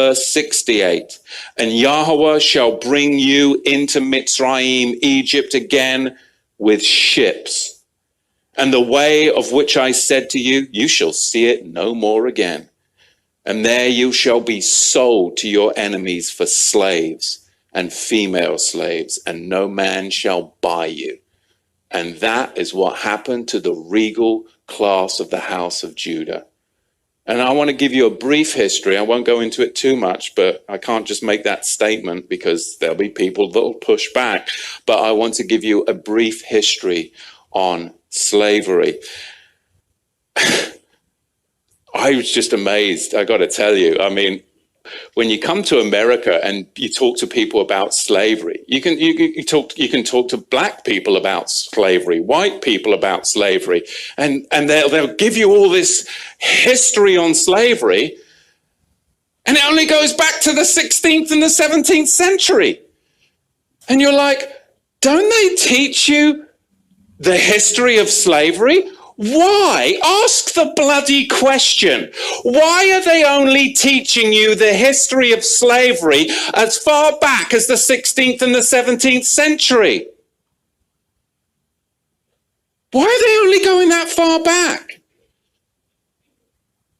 Verse 68, and Yahweh shall bring you into Mitzrayim, Egypt again with ships. And the way of which I said to you, you shall see it no more again. And there you shall be sold to your enemies for slaves and female slaves, and no man shall buy you. And that is what happened to the regal class of the house of Judah. And I want to give you a brief history. I won't go into it too much, but I can't just make that statement because there'll be people that'll push back. But I want to give you a brief history on slavery. I was just amazed, I got to tell you. I mean, when you come to America and you talk to people about slavery, you can talk to black people about slavery, white people about slavery, and they'll give you all this history on slavery, and it only goes back to the 16th and the 17th century. And you're like, don't they teach you the history of slavery? Why? Ask the bloody question. Why are they only teaching you the history of slavery as far back as the 16th and the 17th century? Why are they only going that far back?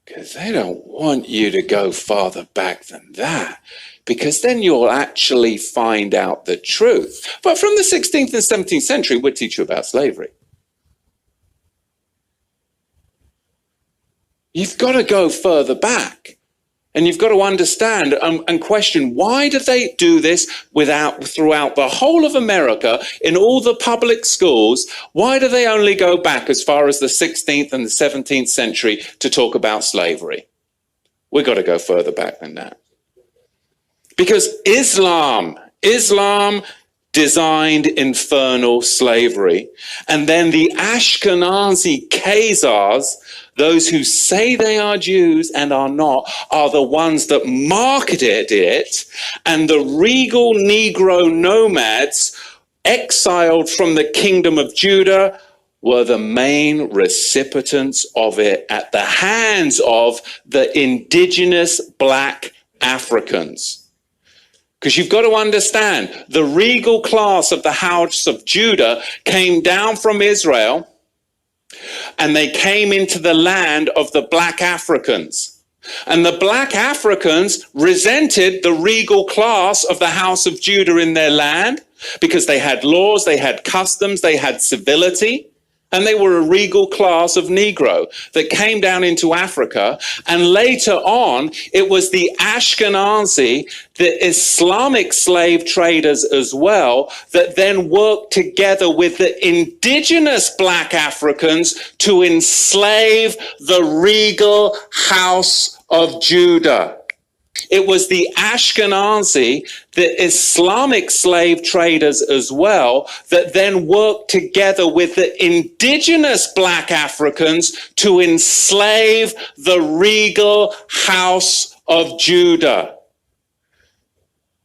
Because they don't want you to go farther back than that, because then you'll actually find out the truth. But from the 16th and 17th century, we'll teach you about slavery. You've got to go further back, and you've got to understand and question, why do they do this throughout the whole of America in all the public schools? Why do they only go back as far as the 16th and the 17th century to talk about slavery? We've got to go further back than that. Because Islam designed infernal slavery, and then the Ashkenazi Khazars, those who say they are Jews and are not, are the ones that marketed it, and the regal Negro nomads exiled from the kingdom of Judah were the main recipients of it at the hands of the indigenous black Africans. Because you've got to understand, the regal class of the house of Judah came down from Israel, and they came into the land of the black Africans. And the black Africans resented the regal class of the house of Judah in their land, because they had laws, they had customs, they had civility. And they were a regal class of Negro that came down into Africa. And later on, it was the Ashkenazi, the Islamic slave traders as well, that then worked together with the indigenous black Africans to enslave the regal house of Judah. It was the Ashkenazi, the Islamic slave traders as well, that then worked together with the indigenous black Africans to enslave the regal house of Judah.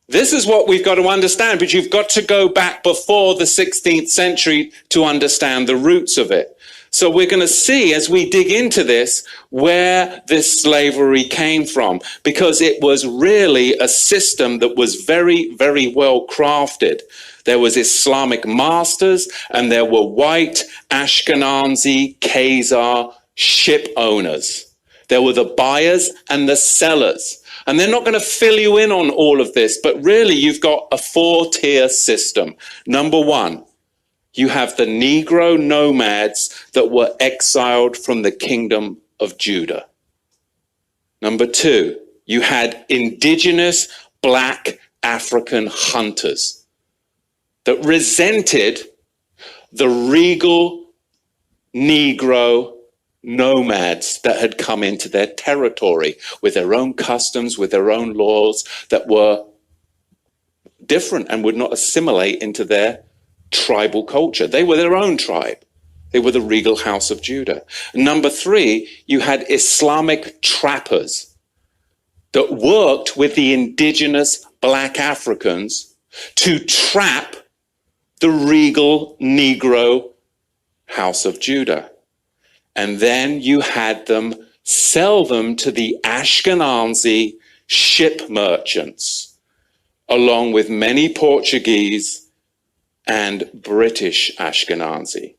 This is what we've got to understand, but you've got to go back before the 16th century to understand the roots of it. So we're going to see, as we dig into this, where this slavery came from, because it was really a system that was very, very well crafted. There was Islamic masters, and there were white Ashkenazi Khazar ship owners. There were the buyers and the sellers. And they're not going to fill you in on all of this, but really you've got a four-tier system. Number one, you have the Negro nomads that were exiled from the kingdom of Judah. Number two, you had indigenous black African hunters that resented the regal Negro nomads that had come into their territory with their own customs, with their own laws that were different and would not assimilate into their tribal culture. They were their own tribe. They were the regal house of Judah. Number three, you had Islamic trappers that worked with the indigenous black Africans to trap the regal Negro house of Judah. And then you had them sell them to the Ashkenazi ship merchants, along with many Portuguese and British Ashkenazi.